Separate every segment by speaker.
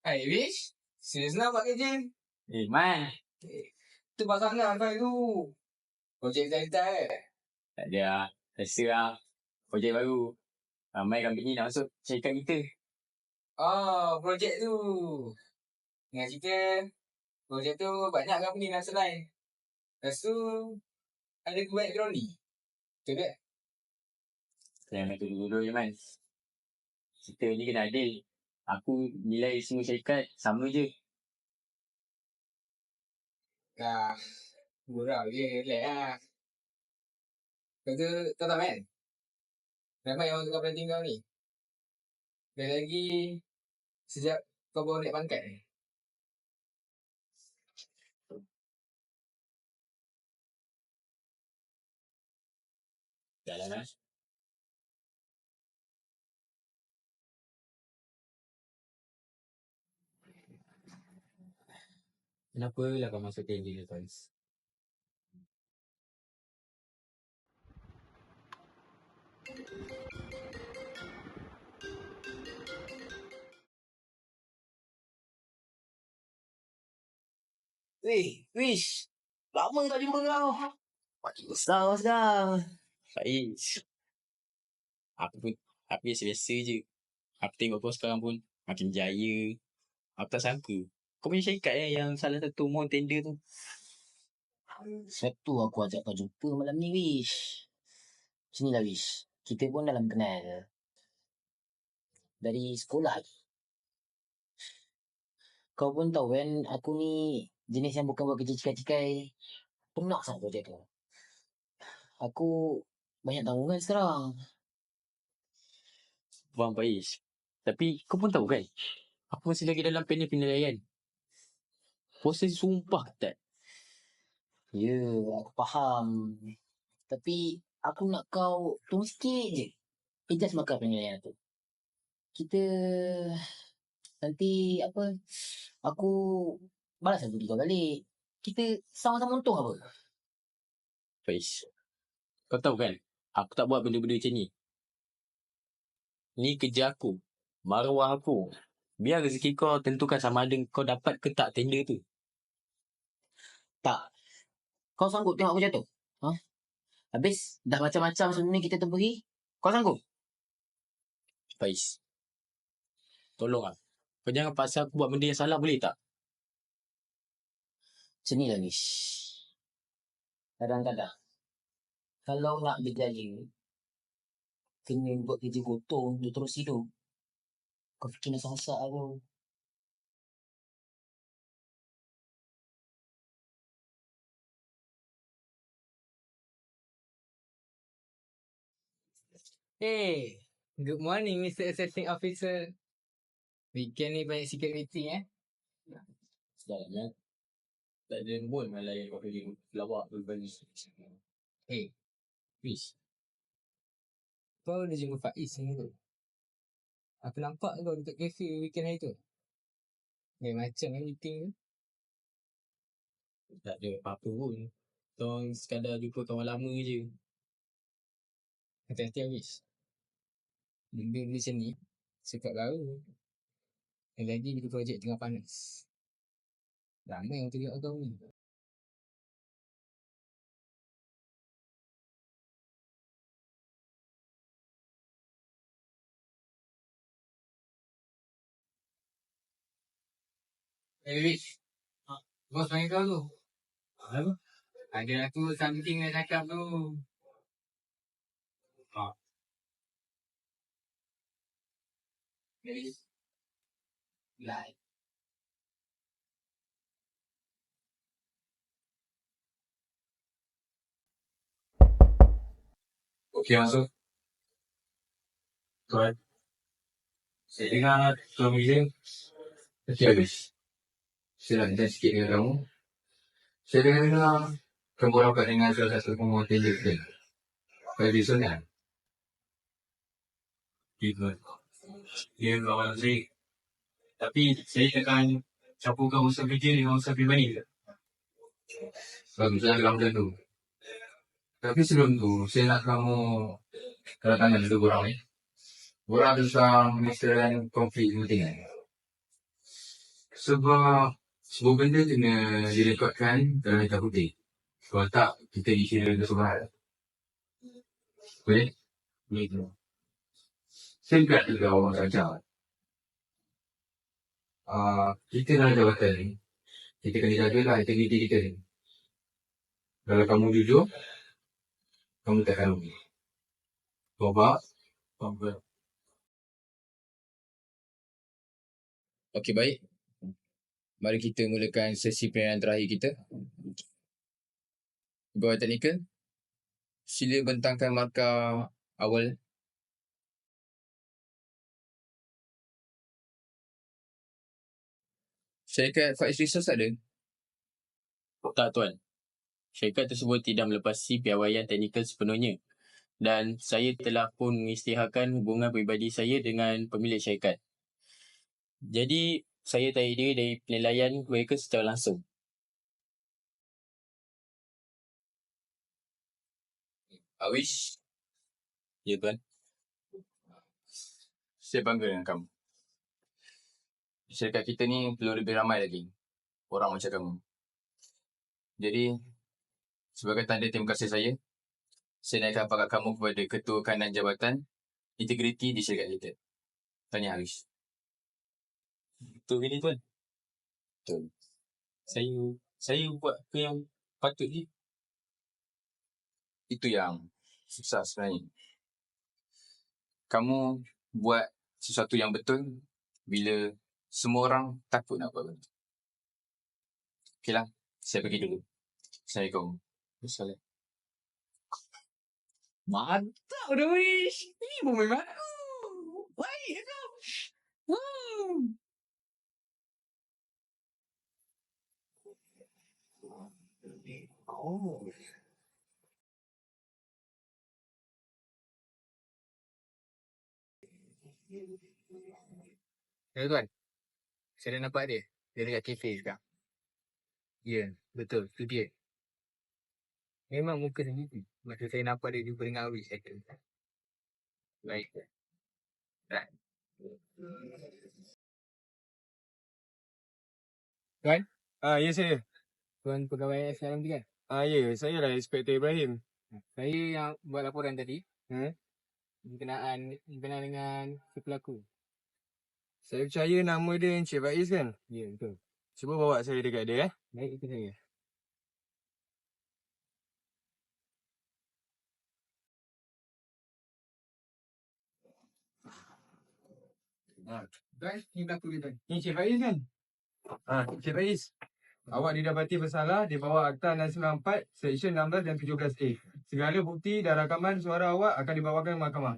Speaker 1: Hai, Wish. Serius nak buat kerja?
Speaker 2: Man.
Speaker 1: Tu pasangan file tu. Projek cerita
Speaker 2: Tak ada lah. Rasa lah. Projek baru. Ramai company nak masuk syarikat kita.
Speaker 1: Oh, projek tu. Dengan cerita, projek tu banyak company nak selai. Lepas tu, ada background ni. Betul tak?
Speaker 2: Jangan main dulu je, Man. Kita ni kena adil. Aku nilai semua syarikat sama je.
Speaker 1: Gurau je, relax lah. Lepas tu, tahu tak, Man? Ramai orang tukar pelanting kau ni. Dan lagi, sejak kau baru naik pangkat ni.
Speaker 2: Dah lah, Mas. Kenapa lah kau masuk tender, Faiz?
Speaker 3: Wish. Lama tak jumpa kau. Makin besar kau sekarang.
Speaker 2: Faiz. Aku biasa-biasa je. Aku tengok kau sekarang pun makin jaya. Aku tak sangka. Kau punya syarikat yang salah satu mohon tender tu.
Speaker 3: Sebab tu aku ajak kau jumpa malam ni, Wish. Sinilah, Wish. Kita pun dalam kenal. Dari sekolah lagi. Kau pun tahu kan, aku ni jenis yang bukan buat kerja cikai-cikai. Penat sangat projek tu. Aku banyak tanggungan sekarang.
Speaker 2: Faham, Faiz. Tapi kau pun tahu kan, aku masih lagi dalam panel penilaian. Proses sumpah tak?
Speaker 3: Ya, aku faham. Tapi aku nak kau tunggu sikit je. Adjust markah penilaian tu. Kita nanti aku balas bagi kau balik. Kita sama-sama untung apa?
Speaker 2: Faiz, kau tahu kan, aku tak buat benda-benda macam ni. Ni kerja aku. Maruah aku. Biar rezeki kau tentukan sama ada kau dapat ke tak tender tu.
Speaker 3: Tak. Kau sanggup tengok aku jatuh? Ha? Habis dah macam-macam sebelum ni kita pergi. Kau sanggup?
Speaker 2: Faiz, tolong lah. Kau jangan paksa aku buat benda yang salah, boleh tak?
Speaker 3: Macam ni lah, Wish. Kadang-kadang, kalau nak berjaya, kena buat kerja gotong untuk terus hidup. Kau fikir nak sasak aku.
Speaker 1: Hey, good morning, Mr. Assistant Officer. Weekend ni banyak sikit meeting,
Speaker 2: Sedap kan? Tak ada pun malah yang kau pergi lawak tu bagi.
Speaker 1: Hey, Wish. Kau dah jumpa Faiz ni tu? Aku nampak kau dekat kafe weekend hari tu. Macam meeting tu.
Speaker 2: Tak ada apa-apa pun. Kau sekadar jumpa kawan lama je.
Speaker 1: Hati-hati, Wish. Benda macam ni, sukat baru. Dan lagi bila projek tengah panas. Ramai yang tengok kau ni. Hey, Wish. Bos panggil kau tu.
Speaker 2: Apa?
Speaker 1: Ada aku something nak cakap tu. Wish. Live.
Speaker 2: Okey, masuk. Tuan. Saya dengar Tuan Wizen. Okey, habis. Saya nak sikit dengan kamu. Saya dengar kamu rapat dengan salah satu pemohon tender kita. Pak Wilson kan? Dia kawan saya. Tapi saya akan campurkan usaha kerja dengan usaha peribadi ke? Baguslah kalau macam tu. Tapi sebelum tu, saya nak kamu kedatangan dulu korang ni. Korang ada seorang ministerian konflik penting kan? Sebab semua benda kena direkodkan dalam hitam putih. Kalau tak, kita dikira kesubahan. Boleh?
Speaker 1: Boleh tu.
Speaker 2: Singkat juga orang saja. Kita dalam jabatan ni, kita kena jagalah integriti kita ni. Kalau kamu jujur, kamu takkan rugi. Sebab,
Speaker 4: Okey, baik. Mari kita mulakan sesi penilaian terakhir kita. Pegawai teknikal, sila bentangkan markah awal. Syarikat Faiz Resource ada?
Speaker 5: Tak, Tuan. Syarikat tersebut tidak melepasi piawaian teknikal sepenuhnya. Dan saya telah pun mengisytiharkan hubungan peribadi saya dengan pemilik syarikat. Jadi, saya tarik diri dari penilaian mereka secara langsung.
Speaker 4: Awish,
Speaker 5: Ya, Tuan.
Speaker 4: saya bangga dengan kamu. Syarikat kita ni perlu lebih ramai lagi orang macam kamu. Jadi, sebagai tanda terima kasih saya naikkan pangkat kamu kepada Ketua Kanan Jabatan Integriti di syarikat kita. Tanya Awish.
Speaker 5: Betul ke ni, Tuan?
Speaker 4: Betul.
Speaker 5: Saya buat apa yang patut ni?
Speaker 4: Itu yang susah sebenarnya. Kamu buat sesuatu yang betul bila semua orang takut nak buat benda. Okeylah, saya pergi dulu. Assalamualaikum.
Speaker 5: Salah.
Speaker 4: Mantap dah, Wish. Ini pemain baru. Baik kau. Ya, tuan. Saya dah nampak dia. Dia dekat kafe sekarang. Ya, betul. Itu dia. Memang muka dia gitu. Masa saya nampak dia jumpa dengan Awish, saya kata. Baik. Right. Tuan?
Speaker 6: Ya saya.
Speaker 4: Tuan pegawai SRM tu kan?
Speaker 6: Ya, saya lah Inspektor Ibrahim.
Speaker 4: Saya yang buat laporan tadi.
Speaker 6: Hmm?
Speaker 4: Berkenaan dengan si pelaku.
Speaker 6: Saya percaya nama dia Encik Faiz kan?
Speaker 4: Ya, betul.
Speaker 6: Cuba bawa saya dekat dia
Speaker 4: Baik, itu saya. Tuan, ni pelaku dia, tuan.
Speaker 6: Ni Encik Faiz kan? Encik Faiz. Awak didapati bersalah di bawah Akta 694, Seksyen 16 dan 17A. Segala bukti dan rakaman suara awak akan dibawakan ke mahkamah.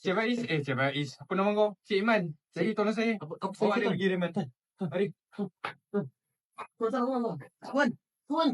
Speaker 6: Encik Faiz, Encik Faiz. Apa nama kau? Cik Iman. Jadi tolong saya. Awak ada pergi reman. Mari.
Speaker 3: Tuan,